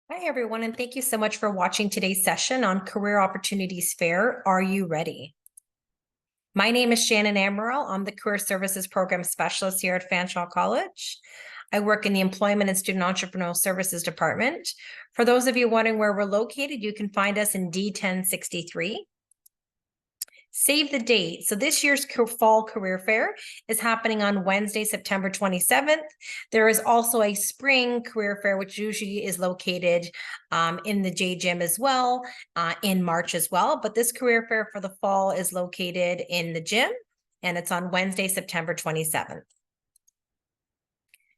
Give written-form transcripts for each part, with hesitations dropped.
Hi, everyone, and thank you so much for watching today's session on Career Opportunities Fair. Are you ready? My name is Shannon Amaral. I'm the Career Services Program Specialist here at Fanshawe College. I work in the Employment and Student Entrepreneurial Services Department. For those of you wondering where we're located, you can find us in D1063. Save the date. So this year's Fall Career Fair is happening on Wednesday, September 27th. There is also a Spring Career Fair, which usually is located in the J Gym as well, in March as well. But this Career Fair for the fall is located in the gym, and it's on Wednesday, September 27th.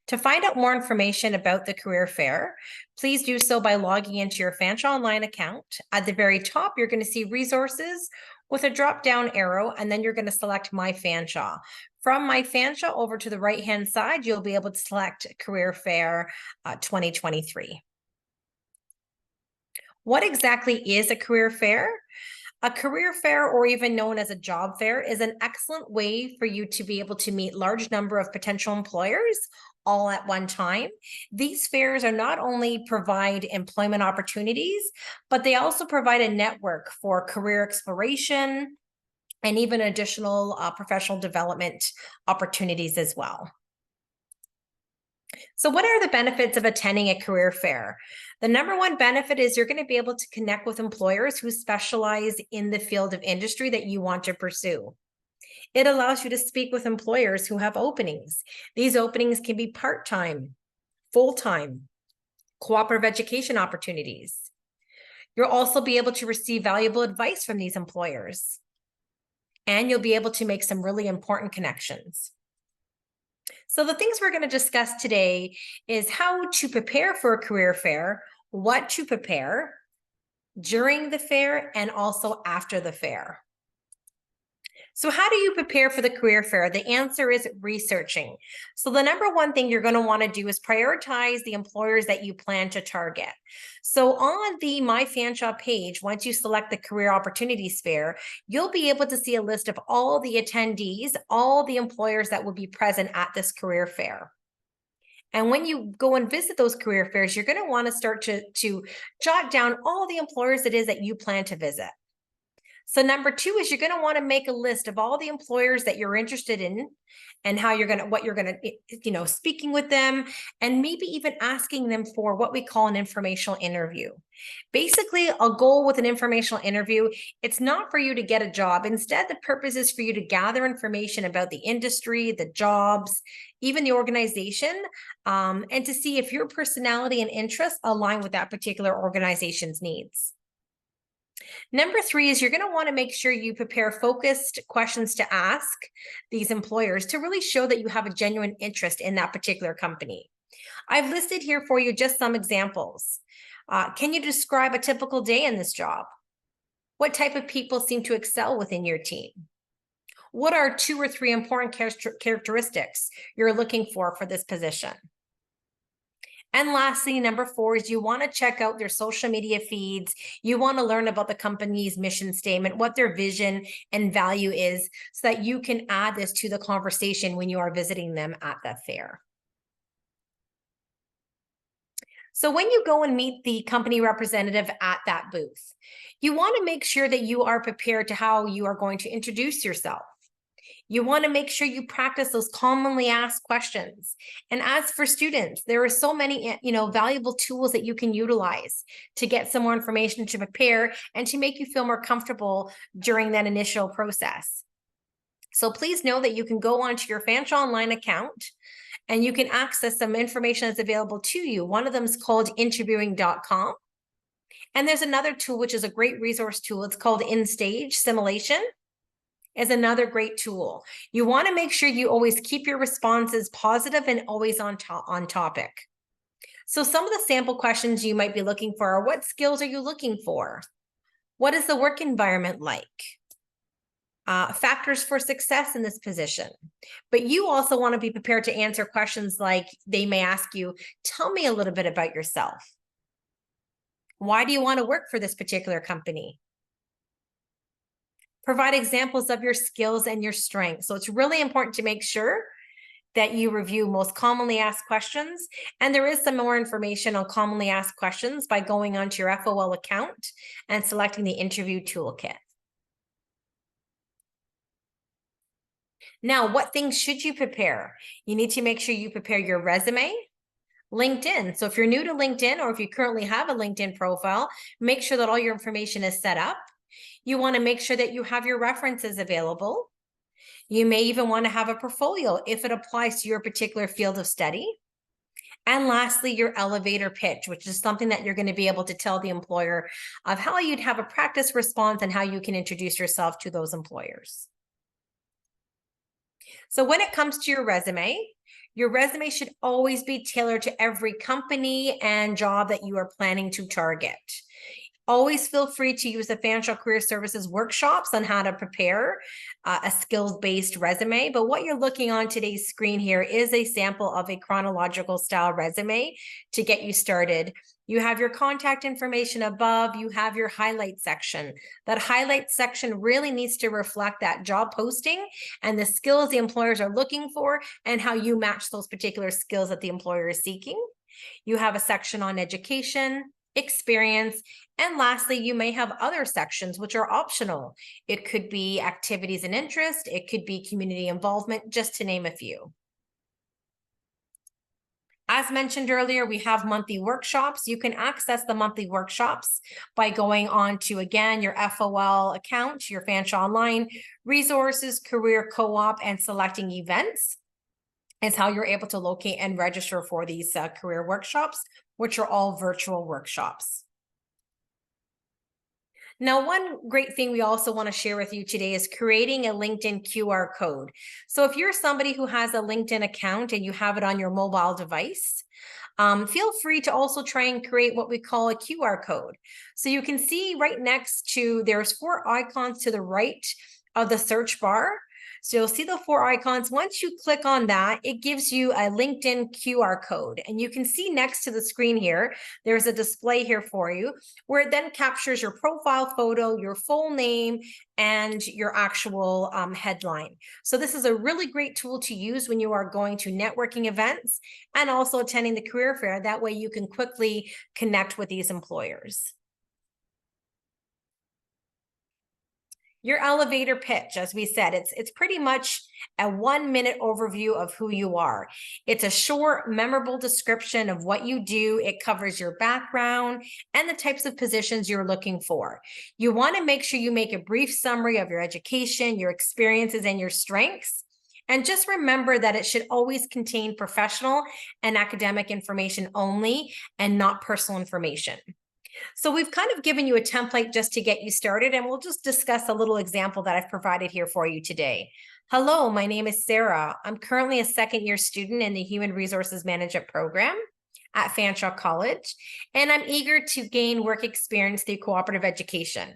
To find out more information about the career fair, please do so by logging into your Fanshawe Online account. At the very top, you're going to see resources with a drop-down arrow, and then you're going to select My Fanshawe. From My Fanshawe over to the right-hand side, you'll be able to select Career Fair 2023. What exactly is a career fair? A career fair, or even known as a job fair, is an excellent way for you to be able to meet large number of potential employers all at one time. These fairs are not only provide employment opportunities, but they also provide a network for career exploration and even additional professional development opportunities as well. So what are the benefits of attending a career fair? The number one benefit is you're going to be able to connect with employers who specialize in the field of industry that you want to pursue. It allows you to speak with employers who have openings. These openings can be part-time, full-time, cooperative education opportunities. You'll also be able to receive valuable advice from these employers, and you'll be able to make some really important connections. So the things we're going to discuss today is how to prepare for a career fair, what to prepare during the fair, and also after the fair. So how do you prepare for the career fair? The answer is researching. So the number one thing you're going to want to do is prioritize the employers that you plan to target. So on the My Fanshawe page, once you select the Career Opportunities Fair, you'll be able to see a list of all the attendees, all the employers that will be present at this career fair. And when you go and visit those career fairs, you're going to want to start to jot down all the employers it is that you plan to visit. So number two is you're going to want to make a list of all the employers that you're interested in and what you're going to, speaking with them, and maybe even asking them for what we call an informational interview. Basically, a goal with an informational interview, it's not for you to get a job. Instead, the purpose is for you to gather information about the industry, the jobs, even the organization, and to see if your personality and interests align with that particular organization's needs. Number three is you're going to want to make sure you prepare focused questions to ask these employers to really show that you have a genuine interest in that particular company. I've listed here for you just some examples. Can you describe a typical day in this job? What type of people seem to excel within your team? What are 2 or 3 important characteristics you're looking for this position? And lastly, number 4 is you want to check out their social media feeds. You want to learn about the company's mission statement, what their vision and value is, so that you can add this to the conversation when you are visiting them at that fair. So when you go and meet the company representative at that booth, you want to make sure that you are prepared to how you are going to introduce yourself. You want to make sure you practice those commonly asked questions. And as for students, there are so many, valuable tools that you can utilize to get some more information to prepare and to make you feel more comfortable during that initial process. So please know that you can go onto your Fanshawe Online account and you can access some information that's available to you. One of them is called interviewing.com. And there's another tool, which is a great resource tool. It's called InStage Simulation. Is another great tool. You want to make sure you always keep your responses positive and always on topic. So some of the sample questions you might be looking for are: what skills are you looking for? What is the work environment like? Factors for success in this position. But you also want to be prepared to answer questions like they may ask you, tell me a little bit about yourself. Why do you want to work for this particular company? Provide examples of your skills and your strengths. So it's really important to make sure that you review most commonly asked questions. And there is some more information on commonly asked questions by going onto your FOL account and selecting the interview toolkit. Now, what things should you prepare? You need to make sure you prepare your resume, LinkedIn. So if you're new to LinkedIn, or if you currently have a LinkedIn profile, make sure that all your information is set up. You want to make sure that you have your references available. You may even want to have a portfolio if it applies to your particular field of study. And lastly, your elevator pitch, which is something that you're going to be able to tell the employer of how you'd have a practice response and how you can introduce yourself to those employers. So when it comes to your resume should always be tailored to every company and job that you are planning to target. Always feel free to use the Fanshawe Career Services workshops on how to prepare a skills-based resume. But what you're looking on today's screen here is a sample of a chronological style resume to get you started. You have your contact information above, you have your highlight section. That highlight section really needs to reflect that job posting and the skills the employers are looking for and how you match those particular skills that the employer is seeking. You have a section on education, experience, and lastly, you may have other sections which are optional. It could be activities and interest, it could be community involvement, just to name a few. As mentioned earlier, we have monthly workshops. You can access the monthly workshops by going on to, again, your FOL account, your Fanshawe Online, resources, career co-op, and selecting events is how you're able to locate and register for these career workshops, which are all virtual workshops. Now, one great thing we also want to share with you today is creating a LinkedIn QR code. So if you're somebody who has a LinkedIn account and you have it on your mobile device, feel free to also try and create what we call a QR code. So you can see right next to, there's 4 icons to the right of the search bar. So you'll see the 4 icons. Once you click on that, it gives you a LinkedIn QR code. And you can see next to the screen here, there's a display here for you where it then captures your profile photo, your full name, and your actual headline. So this is a really great tool to use when you are going to networking events and also attending the career fair. That way you can quickly connect with these employers. Your elevator pitch, as we said, it's pretty much a 1-minute overview of who you are. It's a short, memorable description of what you do. It covers your background and the types of positions you're looking for. You want to make sure you make a brief summary of your education, your experiences, and your strengths. And just remember that it should always contain professional and academic information only and not personal information. So we've kind of given you a template just to get you started, and we'll just discuss a little example that I've provided here for you today. Hello, my name is Sarah. I'm currently a second-year student in the Human Resources Management program at Fanshawe College, and I'm eager to gain work experience through cooperative education.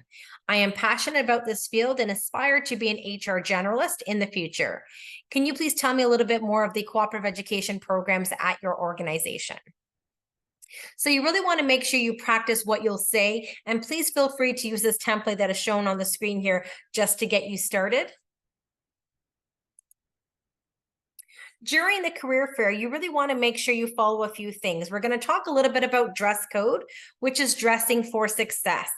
I am passionate about this field and aspire to be an HR generalist in the future. Can you please tell me a little bit more of the cooperative education programs at your organization? So you really want to make sure you practice what you'll say, and please feel free to use this template that is shown on the screen here just to get you started. During the career fair, you really want to make sure you follow a few things. We're going to talk a little bit about dress code, which is dressing for success.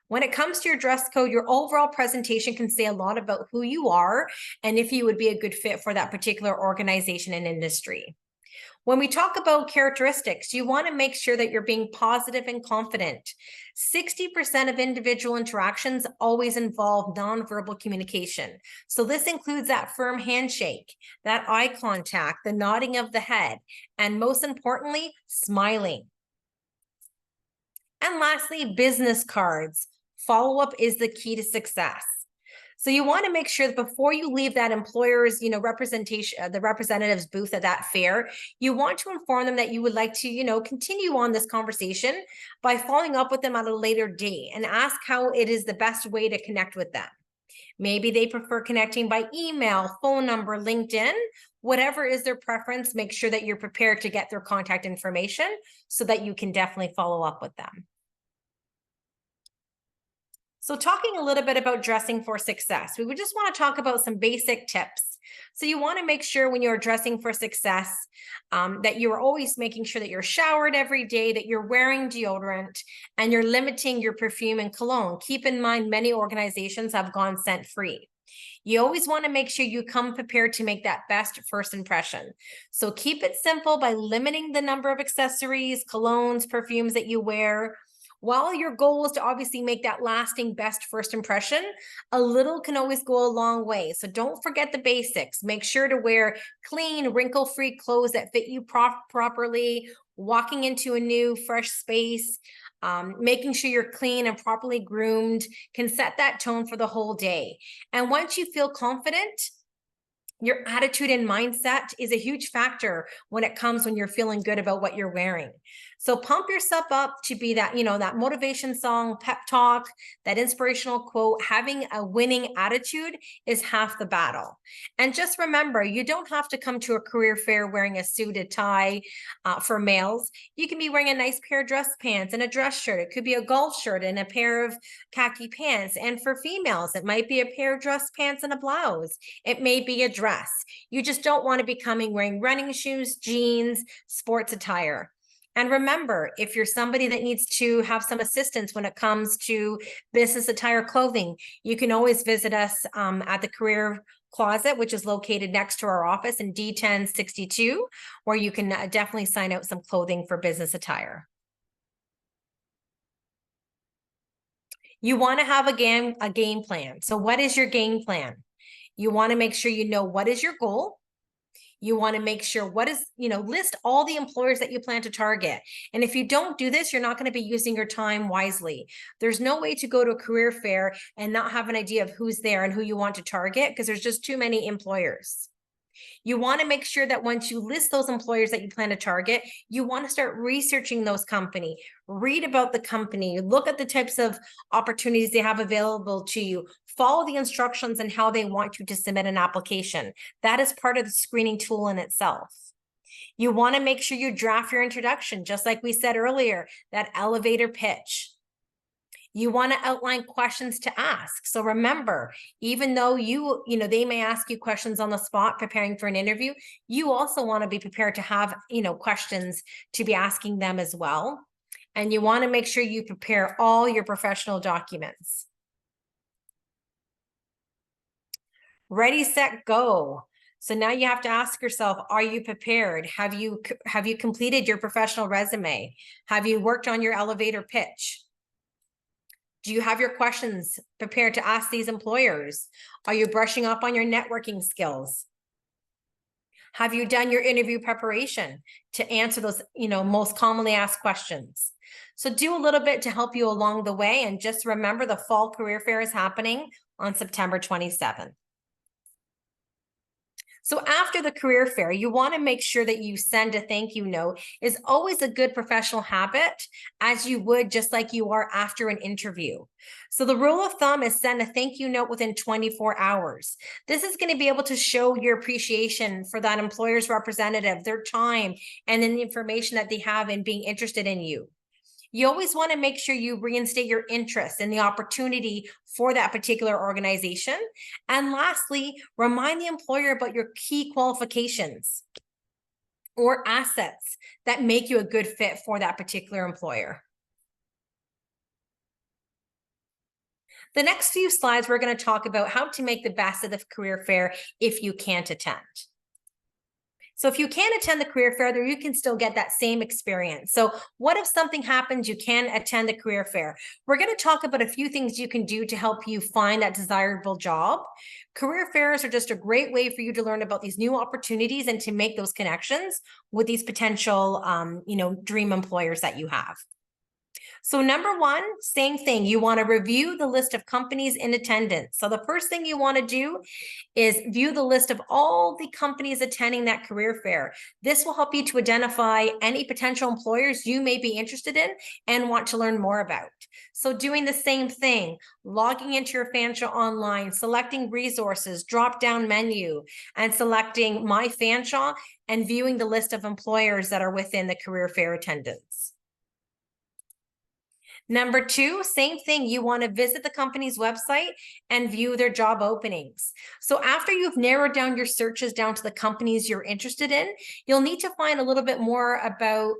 When it comes to your dress code, your overall presentation can say a lot about who you are and if you would be a good fit for that particular organization and industry. When we talk about characteristics, you want to make sure that you're being positive and confident. 60% of individual interactions always involve nonverbal communication. So this includes that firm handshake, that eye contact, the nodding of the head, and most importantly, smiling. And lastly, business cards. Follow-up is the key to success. So you want to make sure that before you leave that employer's, representation, the representative's booth at that fair, you want to inform them that you would like to, continue on this conversation by following up with them at a later date and ask how it is the best way to connect with them. Maybe they prefer connecting by email, phone number, LinkedIn, whatever is their preference. Make sure that you're prepared to get their contact information so that you can definitely follow up with them. So talking a little bit about dressing for success, we would just want to talk about some basic tips. So you want to make sure when you're dressing for success that you're always making sure that you're showered every day, that you're wearing deodorant, and you're limiting your perfume and cologne. Keep in mind, many organizations have gone scent-free. You always want to make sure you come prepared to make that best first impression. So keep it simple by limiting the number of accessories, colognes, perfumes that you wear. While your goal is to obviously make that lasting best first impression, a little can always go a long way. So don't forget the basics. Make sure to wear clean, wrinkle-free clothes that fit you properly, walking into a new, fresh space. Making sure you're clean and properly groomed can set that tone for the whole day. And once you feel confident, your attitude and mindset is a huge factor when you're feeling good about what you're wearing. So pump yourself up to be that, that motivation song, pep talk, that inspirational quote. Having a winning attitude is half the battle. And just remember, you don't have to come to a career fair wearing a suited tie for males. You can be wearing a nice pair of dress pants and a dress shirt. It could be a golf shirt and a pair of khaki pants. And for females, it might be a pair of dress pants and a blouse. It may be a dress. You just don't want to be wearing running shoes, jeans, sports attire. And remember, if you're somebody that needs to have some assistance when it comes to business attire clothing, you can always visit us at the Career Closet, which is located next to our office in D1062, where you can definitely sign out some clothing for business attire. You want to have a game plan. So what is your game plan? You want to make sure you know what is your goal. You want to make sure list all the employers that you plan to target. And if you don't do this, you're not going to be using your time wisely. There's no way to go to a career fair and not have an idea of who's there and who you want to target, because there's just too many employers. You want to make sure that once you list those employers that you plan to target, you want to start researching those companies, read about the company, look at the types of opportunities they have available to you, follow the instructions and how they want you to submit an application. That is part of the screening tool in itself. You want to make sure you draft your introduction, just like we said earlier, that elevator pitch. You want to outline questions to ask. So remember, even though they may ask you questions on the spot preparing for an interview, you also want to be prepared to have, questions to be asking them as well. And you want to make sure you prepare all your professional documents. Ready, set, go. So now you have to ask yourself, are you prepared? Have you completed your professional resume? Have you worked on your elevator pitch? Do you have your questions prepared to ask these employers? Are you brushing up on your networking skills? Have you done your interview preparation to answer those, most commonly asked questions? So do a little bit to help you along the way. And just remember, the Fall Career Fair is happening on September 27th. So after the career fair, you want to make sure that you send a thank you note. Is always a good professional habit, as you would just like you are after an interview. So the rule of thumb is send a thank you note within 24 hours. This is going to be able to show your appreciation for that employer's representative, their time, and then the information that they have in being interested in you. You always want to make sure you reinstate your interest in the opportunity for that particular organization. And lastly, remind the employer about your key qualifications or assets that make you a good fit for that particular employer. The next few slides, we're going to talk about how to make the best of the career fair if you can't attend. So if you can't attend the career fair, there you can still get that same experience. So what if something happens, you can attend the career fair? We're going to talk about a few things you can do to help you find that desirable job. Career fairs are just a great way for you to learn about these new opportunities and to make those connections with these potential, dream employers that you have. So number one, same thing. You want to review the list of companies in attendance. So the first thing you want to do is view the list of all the companies attending that career fair. This will help you to identify any potential employers you may be interested in and want to learn more about. So doing the same thing, logging into your Fanshawe online, selecting resources, drop-down menu, and selecting My Fanshawe and viewing the list of employers that are within the career fair attendance. Number two, same thing. You want to visit the company's website and view their job openings. So after you've narrowed down your searches down to the companies you're interested in, you'll need to find a little bit more about,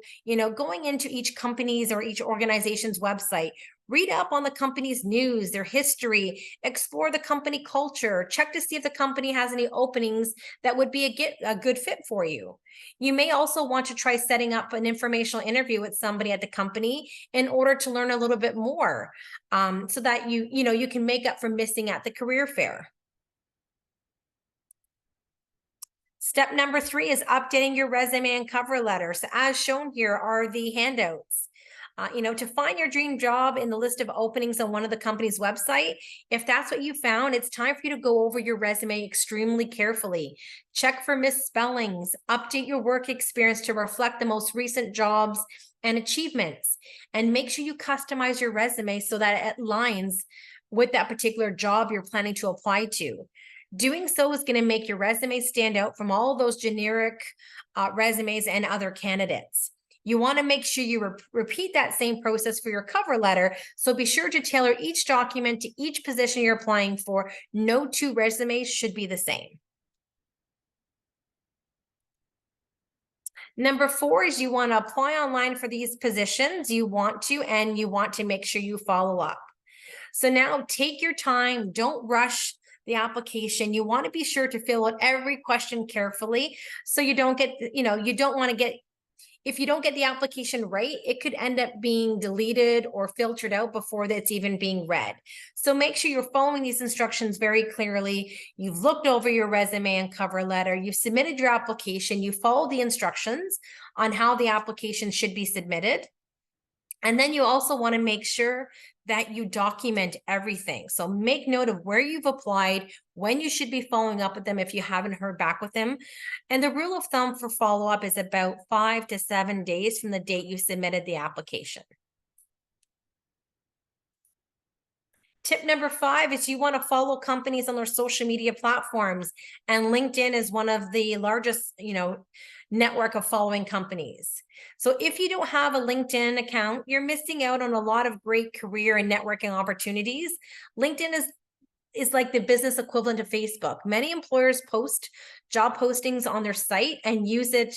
going into each company's or each organization's website. Read up on the company's news, their history, explore the company culture, check to see if the company has any openings that would be a good fit for you. You may also want to try setting up an informational interview with somebody at the company in order to learn a little bit more, so that you can make up for missing at the career fair. Step number 3 is updating your resume and cover letter. So as shown here are the handouts. To find your dream job in the list of openings on one of the company's website, if that's what you found, it's time for you to go over your resume extremely carefully. Check for misspellings, update your work experience to reflect the most recent jobs and achievements, and make sure you customize your resume so that it aligns with that particular job you're planning to apply to. Doing so is going to make your resume stand out from all those generic resumes and other candidates. You want to make sure you repeat that same process for your cover letter. So be sure to tailor each document to each position you're applying for. No two resumes should be the same. Number 4 is you want to apply online for these positions. You want to make sure you follow up. So now take your time. Don't rush the application. You want to be sure to fill out every question carefully so you don't get, if you don't get the application right, it could end up being deleted or filtered out before it's even being read. So make sure you're following these instructions very clearly. You've looked over your resume and cover letter. You've submitted your application. You follow the instructions on how the application should be submitted. And then you also want to make sure that you document everything. So make note of where you've applied, when you should be following up with them if you haven't heard back with them. And the rule of thumb for follow-up is about 5 to 7 days from the date you submitted the application. Tip number 5 is you want to follow companies on their social media platforms. And LinkedIn is one of the largest, network of following companies. So if you don't have a LinkedIn account, you're missing out on a lot of great career and networking opportunities. LinkedIn is like the business equivalent of Facebook. Many employers post job postings on their site and use it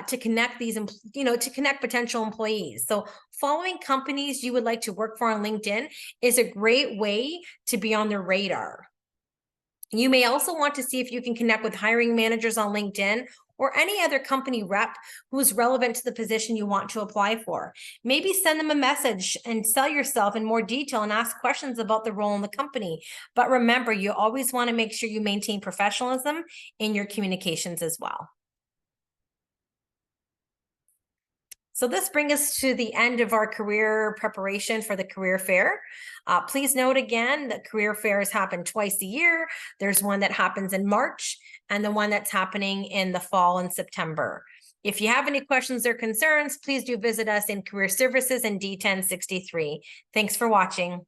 to connect to connect potential employees. So following companies you would like to work for on LinkedIn is a great way to be on their radar. You may also want to see if you can connect with hiring managers on LinkedIn or any other company rep who's relevant to the position you want to apply for. Maybe send them a message and sell yourself in more detail and ask questions about the role in the company. But remember, you always want to make sure you maintain professionalism in your communications as well. So this brings us to the end of our career preparation for the career fair. Please note again that career fairs happen twice a year. There's one that happens in March and the one that's happening in the fall in September. If you have any questions or concerns, please do visit us in Career Services in D1063. Thanks for watching.